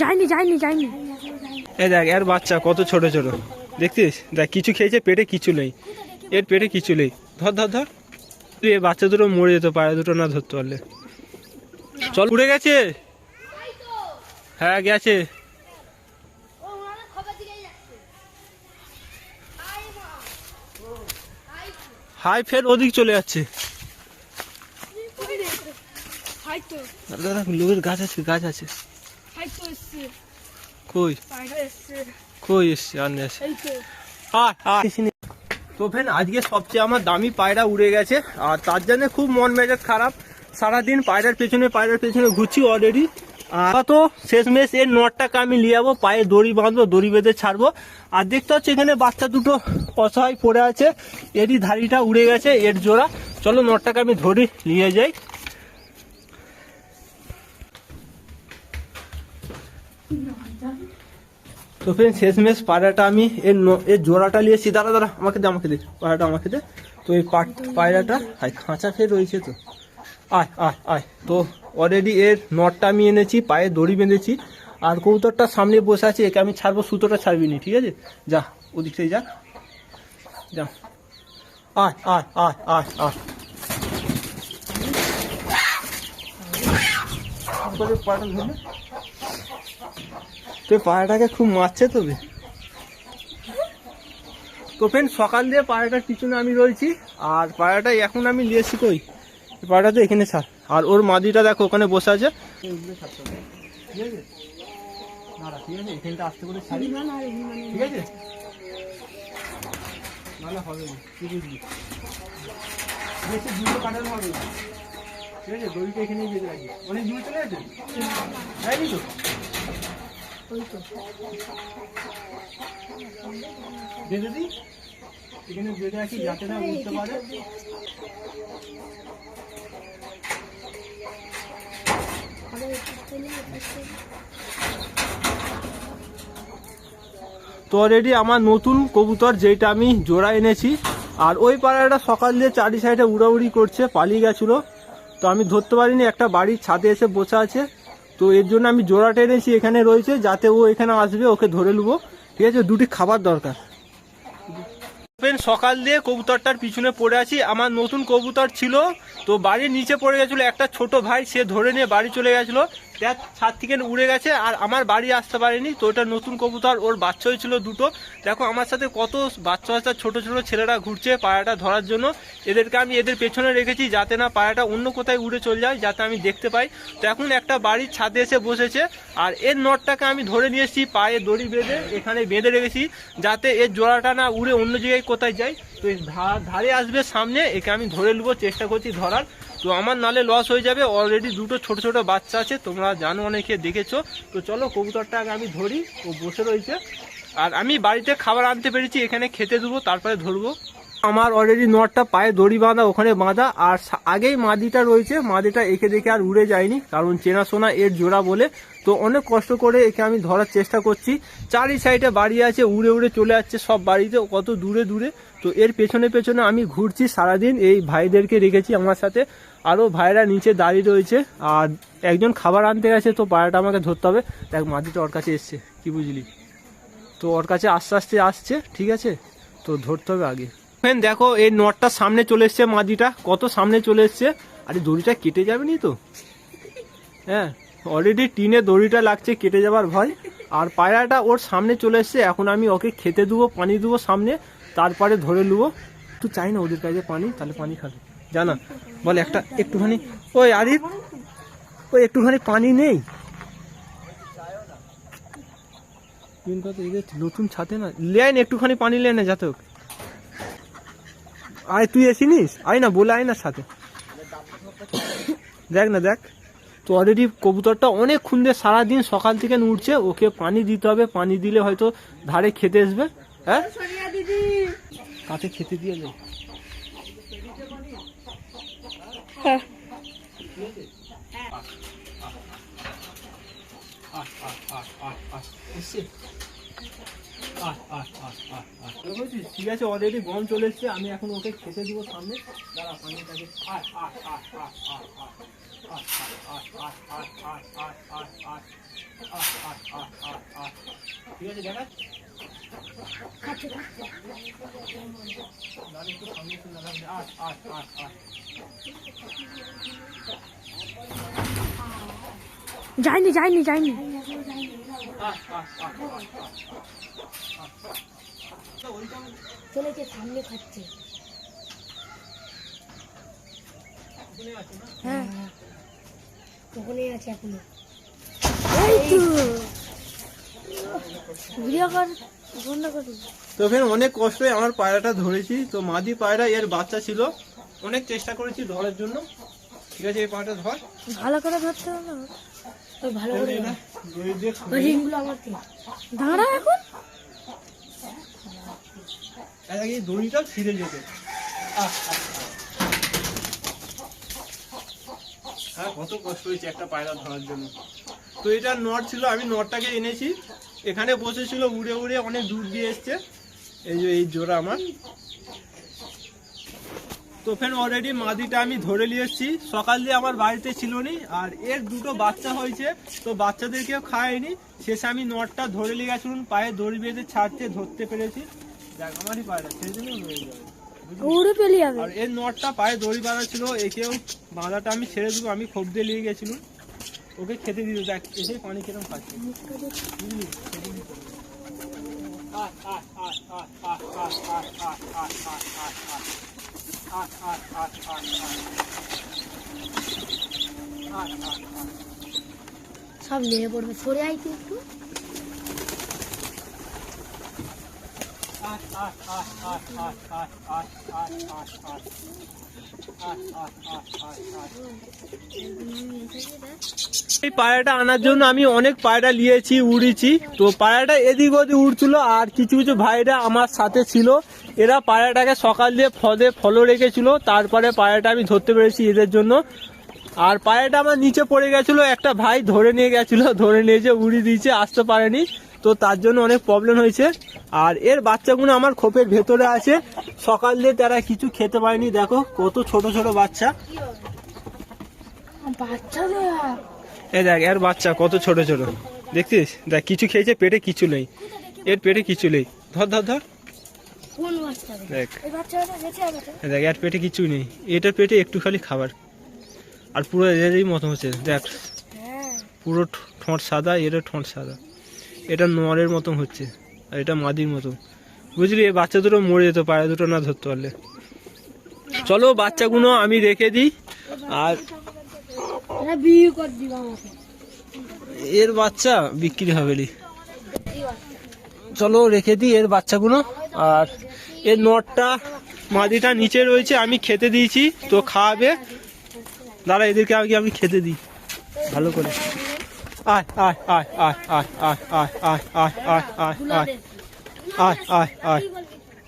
যায়নি যায়নি যায়নি। এই দেখ এর বাচ্চা কত ছোট ছোট দেখছিস, দেখ কিছু খেয়েছে, পেটে কিছু নেই, এর পেটে কিছু নেই। ধর ধর ধর, তুই এই বাচ্চা দুটো মরে যেত পায়ে দুটো না ধরতে পারলে। চল, উড়ে গেছে। হ্যাঁ গেছে। হাই, ফের ওদিক চলে যাচ্ছে। লোকের গাছ আছে, গাছ আছে। কই কই এসছে? আর নেই। তো ফ্রেন্ড, আজকে সবচেয়ে আমার দামি পায়রা উড়ে গেছে, আর তার জন্য খুব মন মেজাজ খারাপ। সারাদিন পায়রার পেছনে ঘুরছি অলরেডি। তো শেষমেশ এর নটটাকে আমি নিয়ে যাবো, পায়ে দড়ি বাঁধবো, দড়ি বেঁধে ছাড়বো। আর দেখতে হচ্ছে এখানে বাচ্চা দুটো অসহায় পড়ে আছে, এরই ধাড়িটা উড়ে গেছে, এর জোড়া। চলো নটটাকে আমি ধরি নিয়ে যাই। তো ফ্রেন্ড, শেষমেশ পায়রাটা আমি এর জোড়াটা নিয়েছি। দাঁড়া আমাকে দে পায়রাটা আমাকে দে। তো এই পায়রাটা খাঁচা ফের রয়েছে। তো আয় আয় আয়। তো অলরেডি এর নটটা আমি এনেছি, পায়ে দড়ি বেঁধেছি, আর কবুতরটা সামনে বসে আছে, একে আমি ছাড়বো, সুতোটা ছাড়বি নি, ঠিক আছে? যা ওদিক থেকে যা যা। আয় আয় আয় আয় আয়। তো পায়রাটাকে খুব মারছে তবে। তো ফ্রেন্ড, সকাল দিয়ে পায়রাটার পিছনে আমি রয়েছি, আর পায়রাটা এখন আমি নিয়েছি। কই পায়রাটা? তো এখানে ছাড়। আর ওর মাদিটা দেখো ওখানে বসে আছে। ঠিক আছে, এখানটা আস্তে করে ছাড়ি, ঠিক আছে? না হবে না, কি বুঝলি? বেশি দূরে কাটানো হবে না, ঠিক আছে? দড়িটা এখানেই বেঁধে রাখি। অনেক দূরে চলে গেছে, যায়নি তো? বেঁধে দিই, এখানে বেঁধে রাখি যাতে না বুঝতে পারে। তো অলরেডি আমার নতুন কবুতর, যেটা আমি জোড়া এনেছি, আর ওই পায়রাটা সকাল দিয়ে চারি সাইডে উড়াউড়ি করছে, পালিয়ে গেছিলো। তো আমি ধরতে পারিনি, একটা বাড়ির ছাদে এসে বসে আছে। তো এর জন্য আমি জোড়াটা এনেছি, এখানে রয়েছে, যাতে ও এখানে আসবে, ওকে ধরে নেবো, ঠিক আছে? দুটি খাবার দরকার। সকাল দিয়ে কবুতরটার পিছনে পড়ে আছি। আমার নতুন কবুতর ছিল, তো বাড়ির নিচে পড়ে গেছিলো, একটা ছোট ভাই সে ধরে নিয়ে বাড়ি চলে গেছিলো, দেখ ছাদ থেকে উড়ে গেছে, আর আমার বাড়ি আসতে পারেনি। তো ওটা নতুন কবুতর, ওর বাচ্চা হয়েছিল দুটো। দেখো আমার সাথে কত বাচ্চা ছোট ছোট ছেলেরা ঘুরছে পায়রাটা ধরার জন্য। এদেরকে আমি এদের পেছনে রেখেছি, যাতে না পায়রাটা অন্য কোথায় উড়ে চলে যায়, যাতে আমি দেখতে পাই। তো এখন একটা বাড়ির ছাদে এসে বসেছে, আর এর নটটাকে আমি ধরে নিয়ে এসেছি, পায়ে দড়ি বেঁধে এখানে বেঁধে রেখেছি, যাতে এর জোড়াটা না উড়ে অন্য জায়গায় কোথায় যায়। তো ধারে আসবে সামনে, একে আমি ধরে নেবো, চেষ্টা করছি ধরার। তো আমার নালে লস হয়ে যাবে। অলরেডি দুটো ছোট ছোট বাচ্চা আছে, তোমরা জানো, অনেকে দেখেছো। তো চলো কবুতরটা আগে আমি ধরি, ও বসে রয়েছে। আর আমি বাড়িতে খাবার আনতে পেরেছি, এখানে খেতে দেবো, তারপরে ধরবো। আমার অলরেডি নটটা পায়ে দড়ি বাঁধা, ওখানে বাঁধা, আর আগেই মাদিটা রয়েছে। মাদিটা একে দেখে আর উড়ে যায়নি, কারণ চেনাশোনা এর জোড়া বলে। তো অনেক কষ্ট করে একে আমি ধরার চেষ্টা করছি। চারি সাইডে বাড়ি আছে, উড়ে উড়ে চলে যাচ্ছে সব বাড়িতে, কত দূরে দূরে। তো এর পেছনে পেছনে আমি ঘুরছি সারাদিন। এই ভাইদেরকে রেখেছি আমার সাথে, আরও ভাইরা নিচে দাঁড়িয়ে রয়েছে, আর একজন খাবার আনতে গেছে। তো পায়রাটা আমাকে ধরতে হবে। দেখ মাদিটা ওর কাছে এসছে, কি বুঝলি? তো ওর কাছে আস্তে আস্তে আসছে, ঠিক আছে? তো ধরতে হবে আগে। দেখো এই নটটা সামনে চলে এসছে, মাদিটা কত সামনে চলে এসছে। আরে দড়িটা কেটে যাবে নি তো? হ্যাঁ, অলরেডি টিনে দড়িটা লাগছে, কেটে যাবার ভয়। আর পায়রাটা ওর সামনে চলে এসছে, এখন আমি ওকে খেতে দেবো, পানি দেবো সামনে, তারপরে ধরে নেবো। একটু চাই না ওদের কাছে পানি, তাহলে পানি খাবে, জানা? বলে একটা একটুখানি, ওই আরিফ, ওই একটুখানি পানি নেই? নতুন ছাদে না লেন, একটুখানি পানি লেনে যাতে। আয় তুই এসিনিস, আয় না বলে, আয় না সাথে, দেখ না দেখ। তো অলরেডি কবুতরটা অনেকক্ষণ দিয়ে সারাদিন সকাল থেকে উঠছে, ওকে পানি দিতে হবে, পানি দিলে হয়তো ধারে খেতে আসবে। হ্যাঁ, কাছে খেতে দিয়ে যাই। ঠিক আছে, অলরেডি গম চলে এসছে, আমি এখন ওকে খেতে দিব সামনে। দাঁড়া, পানিটাকে ঠিক আছে, দেখা একটু সামনে যায়নি যায়নি যায়নি। চলেছে সামনে খাচ্ছে। হ্যাঁ ওখানেই আছে এখনো। এই তো ভিডিও কর বন্ধ কর। তো ফের অনেক কষ্টে আমার পায়রাটা ধরেছি। তো মাদি পায়রা, এর বাচ্চা ছিল, অনেক চেষ্টা করেছি ধরার জন্য। ঠিক আছে, এই পায়রাটা ধর, ভালো করে ধরতে হবে। ওই ভালো করে দড়ি দিয়ে রিংগুলো আমার থেকে দাঁড়া এখন। এই দড়িটা ছিঁড়ে যেতে। হ্যাঁ, কত কষ্ট হয়েছে একটা পায়রা ধরার জন্য। তো এটা নট ছিল, আমি নটটাকে এনেছি, এখানে বসেছিল, উড়ে উড়ে অনেক দূর দিয়ে এসছে। এই যে এই জোড়া আমার। তো ফের অলরেডি মাদিটা আমি ধরে নিয়ে এসেছি, সকাল দিয়ে আমার বাড়িতে ছিল নি, আর এর দুটো বাচ্চা হয়েছে, তো বাচ্চাদেরকেও খাওয়াইনি। শেষে আমি নটটা ধরে নিয়ে গেছিলাম, পায়ে দড়ি বেঁধে ছাড়তে ধরতে পেরেছি। দেখ আমারই পায়রা, সেই জন্য রয়ে যাবে, উড়ে পেলে যাবে। আর এর নটটা পায়ে দড়ি বাঁধা ছিল, একেও বাঁধাটা আমি ছেড়ে দেবো, আমি খোপ দিয়ে নিয়ে গেছিলাম, ওকে খেতে দিল। দেখ এসে পানি কিরম খাচ্ছে, বুঝলি? সব নিয়ে পড়বে, সরে আইতে একটু। এই পায়রাটা আনার জন্য আমি অনেক পায়রা নিয়েছি, উড়েছি। তো পায়রাটা এদিক ওদিক উড়ছিল, আর কিছু কিছু ভাইরা আমার সাথে ছিল, এরা পায়রাটাকে সকাল দিয়ে ফলো রেখেছিল, তারপরে পায়রাটা আমি ধরতে পেরেছি এদের জন্য। আর পায়রাটা আমার নিচে পড়ে গেছিল, একটা ভাই ধরে নিয়ে গেছিল, ধরে নিয়ে যে উড়িয়ে দিয়েছে, আসতে পারেনি, তো তার জন্য অনেক প্রবলেম হয়েছে। আর এর বাচ্চাগুলো আমার খোপের ভেতরে আছে, সকাল দিয়ে তারা কিছু খেতে পারেনি। দেখো কত ছোট ছোট বাচ্চা, এই দেখ এর বাচ্চা কত ছোট ছোট, দেখছিস? দেখ কিছু খেয়েছে, পেটে কিছু নেই, এর পেটে কিছু নেই। ধর ধর ধর, দেখ দেখ এর পেটে কিছু নেই, এটার পেটে একটু খালি খাবার, আর পুরো এদেরই মতো হচ্ছে। দেখ পুরো ঠোঁট সাদা, এর ঠোঁট সাদা, এটা নরের মতন হচ্ছে, আর এটা মাদির মতো, বুঝলি? এই বাচ্চা দুটো মরে যেত পায়রা দুটো না ধরতে পারলে। চলো বাচ্চাগুলো আমি রেখে দিই, আর এর বাচ্চা বিক্রি হবে নি, চলো রেখে দিই এর বাচ্চাগুলো। আর এর নটটা মাদিটা নিচে রয়েছে, আমি খেতে দিয়েছি, তো খাওয়াবে। দাঁড়া এদেরকে আগে আমি খেতে দিই ভালো করে। আয় আয় আয় আয় আয় আয় আয় আয় আয় আয় আয় আয় আয় আয়